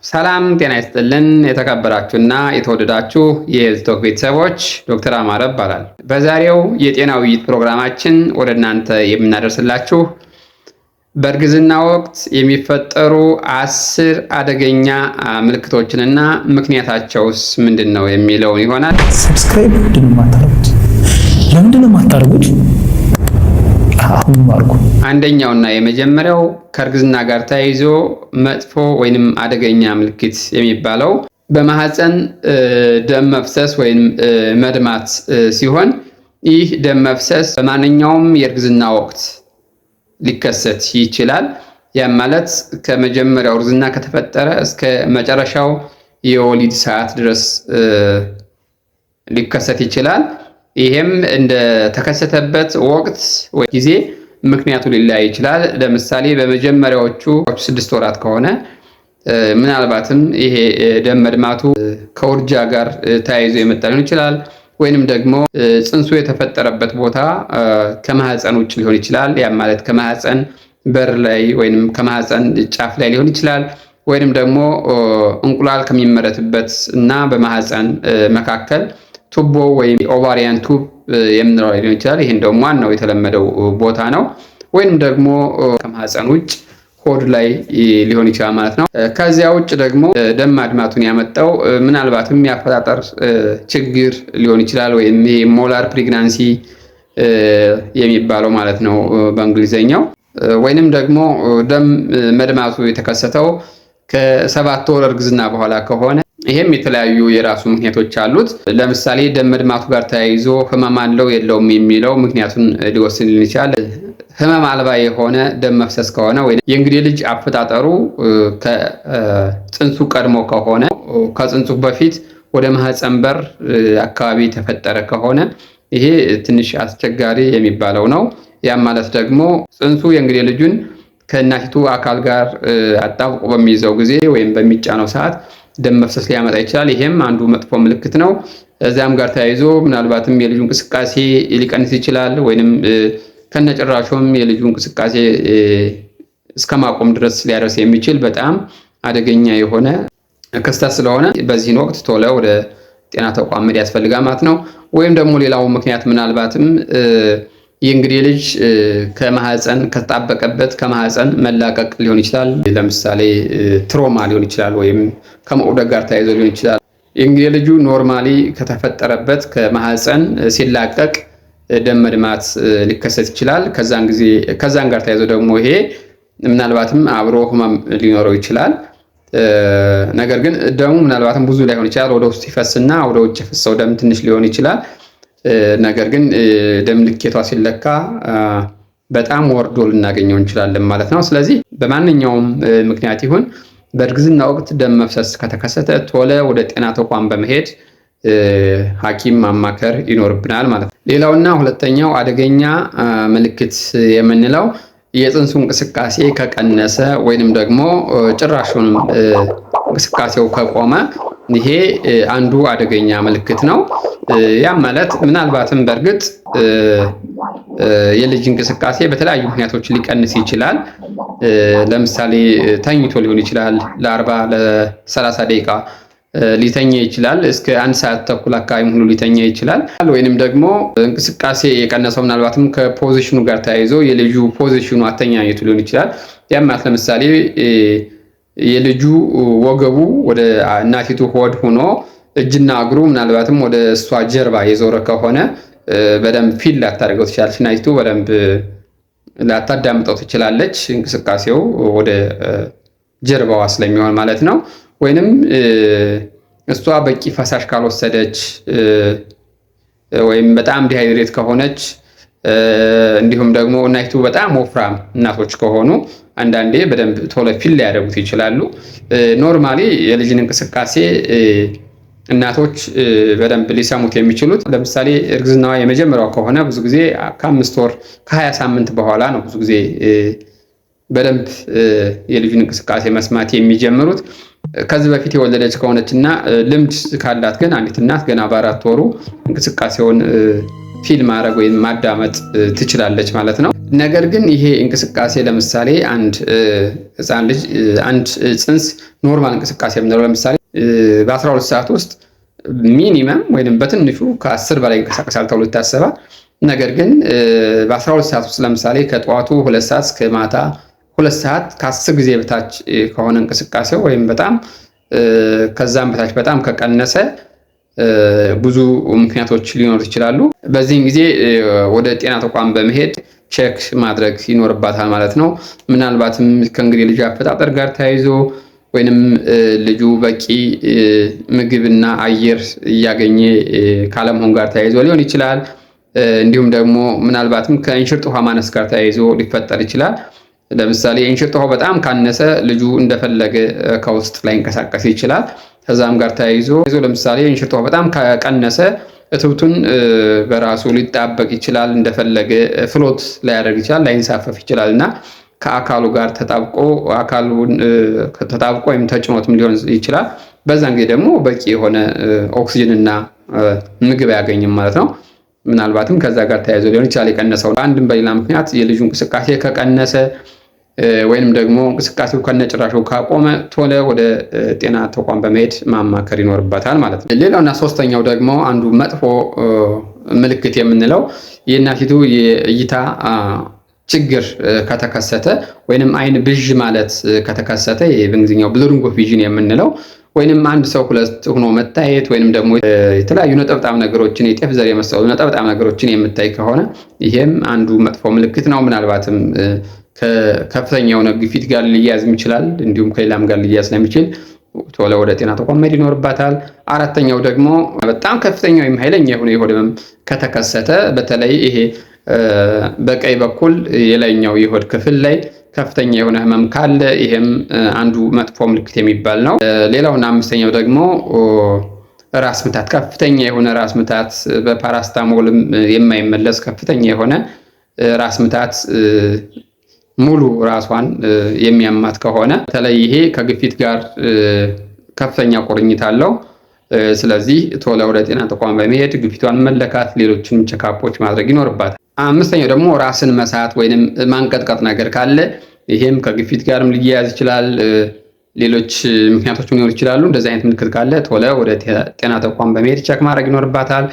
ሰላም ጤና ይስጥልን የተከበራችሁና የተወደዳችሁ የሄልዝቶክ ቤተሰቦች ዶክተር አማረ ይባላል። በዛሬው የጤና ውይይት ፕሮግራማችን ወደ እናንተ የምናደርስላችሁ በእርግዝና ወቅት የሚፈጠሩ 10 አደገኛ ምልክቶችንና ምክንያታቸውስ ምንድነው የሚለውን ይሆናል። ሰብስክራይብ ለምንድነው የማታደርጉት? አሁን ማርኩ። አንደኛውና የመጀመሪያው ከእርግዝና ጋር ተያይዞ መጥፎ ወይንም አደገኛ ምልክት የሚባለው በማህፀን ደም መፍሰስ ወይንም መድማት ሲሆን ይህ ደም መፍሰስ በማንኛውም የእርግዝና ወቅት ሊከሰት ይችላል። ያም ማለት ከመጀመሪያው እርግዝና ከተፈጠረ እስከ መጨረሻው የወሊድ ሰዓት ድረስ ሊከሰት ይችላል። ይሄም እንደ ተከሰተበት ወቅት ወይ ጊዜ ምክንያቱ ሊለያይ ይችላል። ለምሳሌ በመጀመሪያዎቹ 6 ወራት ከሆነ ምናልባትም ይሄ ደም መድማቱ ከውርጃ ጋር ተያይዞ የመጣ ሊሆን ይችላል። ወይንም ደግሞ ጽንሱ የተፈጠረበት ቦታ ከማህፀን ውጭ ሊሆን ይችላል። ያ ማለት ከማህፀን በር ላይ ወይንም ከማህፀን ጫፍ ላይ ሊሆን ይችላል። ወይንም ደግሞ እንቁላል ከሚመረትበት እና በማህፀን መካከል ቱቦ ወይም ኦቫሪያን ቱብ የምንለው ሊሆን ይችላል። ይሄን ደግሞ ዋናው የተለመደው ቦታ ነው። ወይንም ደግሞ ከማህፀን ውጭ ሆድ ላይ ሊሆን ይችላል ማለት ነው። ከዚያ ውጭ ደግሞ ደም ማድማቱን ያመጣው ምናልባትም የአፈጣጠር ችግር ሊሆን ይችላል። ወይም ሞላር ፕሬግናንሲ የሚባለው ማለት ነው በእንግሊዘኛው። ወይንም ደግሞ ደም መድማቱ የተከሰተው ከ7 ወር እርግዝና በኋላ ከሆነ ይሄም የተለያዩ የራሱ ምክንያቶች አሉት። ለምሳሌ ደም መድማቱ ጋር ተያይዞ ህመም አለው የለውም የሚለው ምክንያቱን ሊወስንልን ይችላል። ህመም አልባ የሆነ ደም መፍሰስ ከሆነ ወይ የእንግዲህ ልጅ አፈጣጠሩ ከጽንሱ ቀድሞ ከሆነ ከጽንሱ በፊት ወደ ማህፀን በር አካባቢ ተፈጠረ ከሆነ ይሄ ትንሽ አስቸጋሪ የሚባለው ነው። ያም ማለት ደግሞ ጽንሱ የእንግዲህ ልጁን ከእናቲቱ አካል ጋር አጣብቆ በሚይዘው ጊዜ ወይም በሚጫነው ሰዓት ደም መፍሰስ ሊያመጣ ይችላል። ይሄም አንዱ መጥፎ ምልክት ነው። እዛም ጋር ተያይዞ ምናልባትም የልጁ እንቅስቃሴ ሊቀንስ ይችላል። ወይንም ከነጭራሹም የልጁ እንቅስቃሴ እስከማቆም ድረስ ሊያደርስ የሚችል በጣም አደገኛ የሆነ ክስተት ስለሆነ በዚህን ወቅት ቶሎ ወደ ጤና ተቋም መሄድ ያስፈልጋል ማለት ነው። ወይም ደግሞ ሌላው ምክንያት ምናልባትም የእንግዲህ ልጅ ከማህፀን ከተጣበቀበት ከማህፀን መላቀቅ ሊሆን ይችላል። ለምሳሌ ትሮማ ሊሆን ይችላል። ወይም ከመውደቅ ጋር ተያይዞ ሊሆን ይችላል። የእንግዲህ ልጁ ኖርማሊ ከተፈጠረበት ከማህፀን ሲላቀቅ ደም መድማት ሊከሰት ይችላል። ከዛን ጋር ተያይዞ ደግሞ ይሄ ምናልባትም አብሮ ህመም ሊኖረው ይችላል። ነገር ግን ደሙ ምናልባትም ብዙ ላይሆን ይችላል። ወደ ውስጥ ይፈስና ወደ ውጭ የፈሰው ደም ትንሽ ሊሆን ይችላል። ነገር ግን ደም ልኬቷ ሲለካ በጣም ወርዶ ልናገኘው እንችላለን ማለት ነው። ስለዚህ በማንኛውም ምክንያት ይሁን በእርግዝና ወቅት ደም መፍሰስ ከተከሰተ ቶሎ ወደ ጤና ተቋም በመሄድ ሐኪም ማማከር ይኖርብናል ማለት ነው። ሌላውና ሁለተኛው አደገኛ ምልክት የምንለው የጽንሱ እንቅስቃሴ ከቀነሰ ወይንም ደግሞ ጭራሹን እንቅስቃሴው ከቆመ ይሄ አንዱ አደገኛ ምልክት ነው። ያም ማለት ምናልባትም በእርግጥ የልጅ እንቅስቃሴ በተለያዩ ምክንያቶች ሊቀንስ ይችላል። ለምሳሌ ተኝቶ ሊሆን ይችላል። ለ40 ለ30 ደቂቃ ሊተኛ ይችላል። እስከ 1 ሰዓት ተኩል አካባቢ ሙሉ ሊተኛ ይችላል። ወይንም ደግሞ እንቅስቃሴ የቀነሰው ምናልባትም ከፖዚሽኑ ጋር ተያይዞ የልጁ ፖዚሽኑ አተኛኘቱ ሊሆን ይችላል። ያም ማለት ለምሳሌ የልጁ ወገቡ ወደ እናቲቱ ሆድ ሆኖ እጅና እግሩ ምናልባትም ወደ እሷ ጀርባ የዞረ ከሆነ በደንብ ፊል ላታደርገው ትችላለች። እናቲቱ በደንብ ላታዳምጠው ትችላለች። እንቅስቃሴው ወደ ጀርባዋ ስለሚሆን ማለት ነው። ወይንም እሷ በቂ ፈሳሽ ካልወሰደች ወይም በጣም ዲሃይድሬት ከሆነች እንዲሁም ደግሞ እናቲቱ በጣም ወፍራም እናቶች ከሆኑ አንዳንዴ በደንብ ቶሎ ፊል ሊያደርጉት ይችላሉ። ኖርማሊ የልጅን እንቅስቃሴ እናቶች በደንብ ሊሰሙት የሚችሉት ለምሳሌ እርግዝናዋ የመጀመሪያው ከሆነ ብዙ ጊዜ ከ5 ወር ከ20 ሳምንት በኋላ ነው ብዙ ጊዜ በደንብ የልጁን እንቅስቃሴ መስማት የሚጀምሩት። ከዚህ በፊት የወለደች ከሆነችና ልምድ ካላት ግን አንዲት እናት ገና በ4 ወሩ እንቅስቃሴውን ፊል ማድረግ ወይም ማዳመጥ ትችላለች ማለት ነው። ነገር ግን ይሄ እንቅስቃሴ ለምሳሌ አንድ ህፃን ልጅ አንድ ጽንስ ኖርማል እንቅስቃሴ የምንለው ለምሳሌ በ12 ሰዓት ውስጥ ሚኒመም ወይንም በትንሹ ከ10 በላይ ይንቀሳቀሳል ተብሎ ይታሰባል። ነገር ግን በ12 ሰዓት ውስጥ ለምሳሌ ከጠዋቱ 2 ሰዓት እስከ ማታ 2 ሰዓት ከ10 ጊዜ በታች ከሆነ እንቅስቃሴው ወይም በጣም ከዛም በታች በጣም ከቀነሰ ብዙ ምክንያቶች ሊኖሩ ይችላሉ። በዚህም ጊዜ ወደ ጤና ተቋም በመሄድ ቼክ ማድረግ ይኖርባታል ማለት ነው። ምናልባትም ከእንግዲህ ልጅ አፈጣጠር ጋር ተያይዞ ወይንም ልጁ በቂ ምግብና አየር እያገኘ ካለመሆን ጋር ተያይዞ ሊሆን ይችላል። እንዲሁም ደግሞ ምናልባትም ከእንሽርት ውሃ ማነስ ጋር ተያይዞ ሊፈጠር ይችላል። ለምሳሌ የእንሽርት ውሃው በጣም ካነሰ ልጁ እንደፈለገ ከውስጥ ላይ እንቀሳቀስ ይችላል። ከዛም ጋር ተያይዞ ለምሳሌ የእንሽርት ውሃው በጣም ከቀነሰ እትብቱን በራሱ ሊጣበቅ ይችላል፣ እንደፈለገ ፍሎት ላያደርግ ይችላል፣ ላይንሳፈፍ ይችላል እና ከአካሉ ጋር ተጣብቆ ወይም ተጭኖትም ሊሆን ይችላል። በዛን ጊዜ ደግሞ በቂ የሆነ ኦክሲጅን እና ምግብ አያገኝም ማለት ነው። ምናልባትም ከዛ ጋር ተያይዞ ሊሆን ይችላል የቀነሰው። አንድም በሌላ ምክንያት የልጁ እንቅስቃሴ ከቀነሰ ወይንም ደግሞ እንቅስቃሴው ከነጭራሹ ካቆመ ቶሎ ወደ ጤና ተቋም በመሄድ ማማከር ይኖርበታል ማለት ነው። ሌላውና ሶስተኛው ደግሞ አንዱ መጥፎ ምልክት የምንለው የእናቲቱ የእይታ ችግር ከተከሰተ ወይንም አይን ብዥ ማለት ከተከሰተ በእንግሊዝኛው ብለሪንግ ኦፍ ቪዥን የምንለው ወይንም አንድ ሰው ሁለት ሆኖ መታየት ወይንም ደግሞ የተለያዩ ነጠብጣብ ነገሮችን የጤፍ ዘር የመሰሉ ነጠብጣብ ነገሮችን የምታይ ከሆነ ይሄም አንዱ መጥፎ ምልክት ነው። ምናልባትም ከከፍተኛ የሆነ ግፊት ጋር ሊያዝም ይችላል። እንዲሁም ከሌላም ጋር ሊያዝ ስለሚችል ቶሎ ወደ ጤና ተቋም መሄድ ይኖርባታል። አራተኛው ደግሞ በጣም ከፍተኛ ወይም ኃይለኛ የሆነ የሆድ ህመም ከተከሰተ በተለይ ይሄ በቀኝ በኩል የላይኛው የሆድ ክፍል ላይ ከፍተኛ የሆነ ህመም ካለ ይሄም አንዱ መጥፎ ምልክት የሚባል ነው። ሌላውና አምስተኛው ደግሞ ራስ ምታት፣ ከፍተኛ የሆነ ራስ ምታት በፓራስታሞልም የማይመለስ ከፍተኛ የሆነ ራስ ምታት ሙሉ ራሷን የሚያማት ከሆነ በተለይ ይሄ ከግፊት ጋር ከፍተኛ ቁርኝት አለው። ስለዚህ ቶሎ ወደ ጤና ተቋም በመሄድ ግፊቷን መለካት፣ ሌሎችንም ቼክአፖች ማድረግ ይኖርባታል። አምስተኛው ደግሞ ራስን መሳት ወይንም ማንቀጥቀጥ ነገር ካለ ይሄም ከግፊት ጋርም ሊያያዝ ይችላል። ሌሎች ምክንያቶች ሊኖሩ ይችላሉ። እንደዚህ አይነት ምልክት ካለ ቶሎ ወደ ጤና ተቋም በመሄድ ቼክ ማድረግ ይኖርባታል።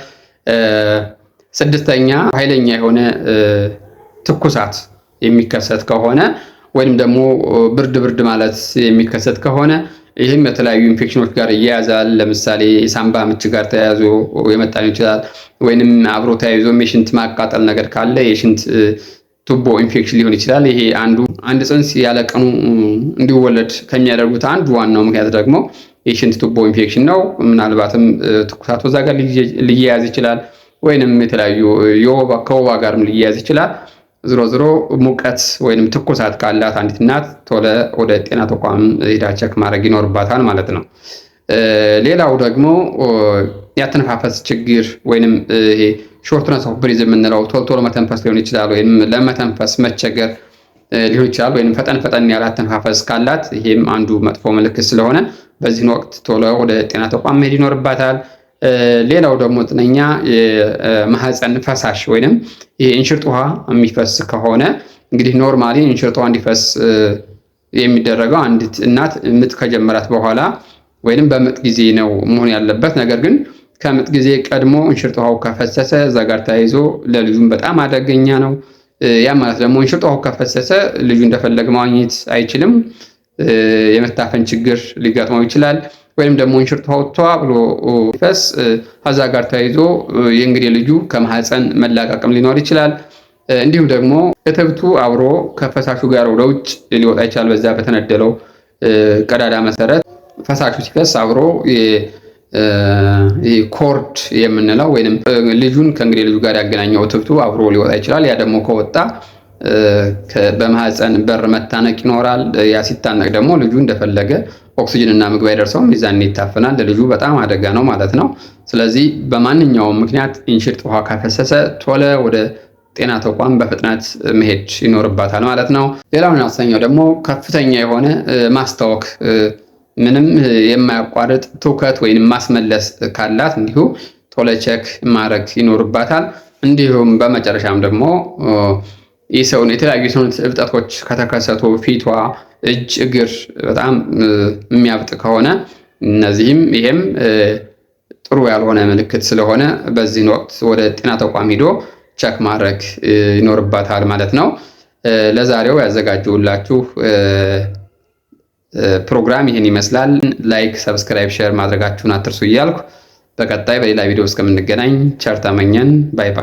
ስድስተኛ ኃይለኛ የሆነ ትኩሳት የሚከሰት ከሆነ ወይንም ደግሞ ብርድ ማለት የሚከሰት ከሆነ ይህም የተለያዩ ኢንፌክሽኖች ጋር ይያያዛል። ለምሳሌ የሳምባ ምች ጋር ተያይዞ የመጣ ሊሆን ይችላል። ወይንም አብሮ ተያይዞ የሽንት ማቃጠል ነገር ካለ የሽንት ቱቦ ኢንፌክሽን ሊሆን ይችላል። ይሄ አንድ ጽንስ ያለቀኑ እንዲወለድ ከሚያደርጉት አንዱ ዋናው ምክንያት ደግሞ የሽንት ቱቦ ኢንፌክሽን ነው። ምናልባትም ትኩሳቱ እዛ ጋር ሊያያዝ ይችላል። ወይንም የተለያዩ ከወባ ጋርም ሊያያዝ ይችላል። ዝሮ ሙቀት ወይንም ትኩሳት ካላት አንዲት እናት ቶሎ ወደ ጤና ተቋም ሄዳ ቼክ ማድረግ ይኖርባታል ማለት ነው። ሌላው ደግሞ ያተነፋፈስ ችግር ወይንም ይሄ ሾርትነስ ኦፍ ብሪዝ የምንለው ቶሎ መተንፈስ ሊሆን ይችላል። ወይም ለመተንፈስ መቸገር ሊሆን ይችላል። ወይም ፈጠን ያለ አተነፋፈስ ካላት ይሄም አንዱ መጥፎ ምልክት ስለሆነ በዚህን ወቅት ቶሎ ወደ ጤና ተቋም መሄድ ይኖርባታል። ሌላው ደግሞ ጥነኛ የማህፀን ፈሳሽ ወይንም ይሄ እንሽርት ውሃ የሚፈስ ከሆነ እንግዲህ ኖርማሊ እንሽርት ውሃ እንዲፈስ የሚደረገው አንዲት እናት ምጥ ከጀመራት በኋላ ወይንም በምጥ ጊዜ ነው መሆን ያለበት። ነገር ግን ከምጥ ጊዜ ቀድሞ እንሽርት ውሃው ከፈሰሰ እዛ ጋር ተያይዞ ለልጁም በጣም አደገኛ ነው። ያ ማለት ደግሞ እንሽርት ውሃው ከፈሰሰ ልጁ እንደፈለገ ማግኘት አይችልም። የመታፈን ችግር ሊገጥመው ይችላል። ወይም ደግሞ እንሽርት ውሃው ብሎ ሲፈስ ከዛ ጋር ተያይዞ የእንግዲህ ልጁ ከማህፀን መላቀቅም ሊኖር ይችላል። እንዲሁም ደግሞ እትብቱ አብሮ ከፈሳሹ ጋር ወደ ውጭ ሊወጣ ይችላል። በዛ በተነደለው ቀዳዳ መሰረት ፈሳሹ ሲፈስ አብሮ ኮርድ የምንለው ወይንም ልጁን ከእንግዲህ ልጁ ጋር ያገናኘው እትብቱ አብሮ ሊወጣ ይችላል። ያ ደግሞ ከወጣ በማህፀን በር መታነቅ ይኖራል። ያ ሲታነቅ ደግሞ ልጁ እንደፈለገ ኦክሲጅን እና ምግብ አይደርሰውም፣ ሚዛን ይታፈናል። ለልጁ በጣም አደጋ ነው ማለት ነው። ስለዚህ በማንኛውም ምክንያት እንሽርት ውሃ ካፈሰሰ ቶሎ ወደ ጤና ተቋም በፍጥነት መሄድ ይኖርባታል ማለት ነው። ሌላውና አስተኛው ደግሞ ከፍተኛ የሆነ ማስታወክ ምንም የማያቋርጥ ትውከት ወይንም ማስመለስ ካላት እንዲሁ ቶሎ ቼክ ማድረግ ይኖርባታል። እንዲሁም በመጨረሻም ደግሞ የሰውን የተለያዩ የሰውነት እብጠቶች ከተከሰቱ ፊቷ፣ እጅ፣ እግር በጣም የሚያብጥ ከሆነ ይሄም ጥሩ ያልሆነ ምልክት ስለሆነ በዚህን ወቅት ወደ ጤና ተቋም ሂዶ ቸክ ማድረግ ይኖርባታል ማለት ነው። ለዛሬው ያዘጋጀሁላችሁ ፕሮግራም ይህን ይመስላል። ላይክ፣ ሰብስክራይብ፣ ሼር ማድረጋችሁን አትርሱ እያልኩ በቀጣይ በሌላ ቪዲዮ እስከምንገናኝ ቸር ተመኘን። ባይ ባይ።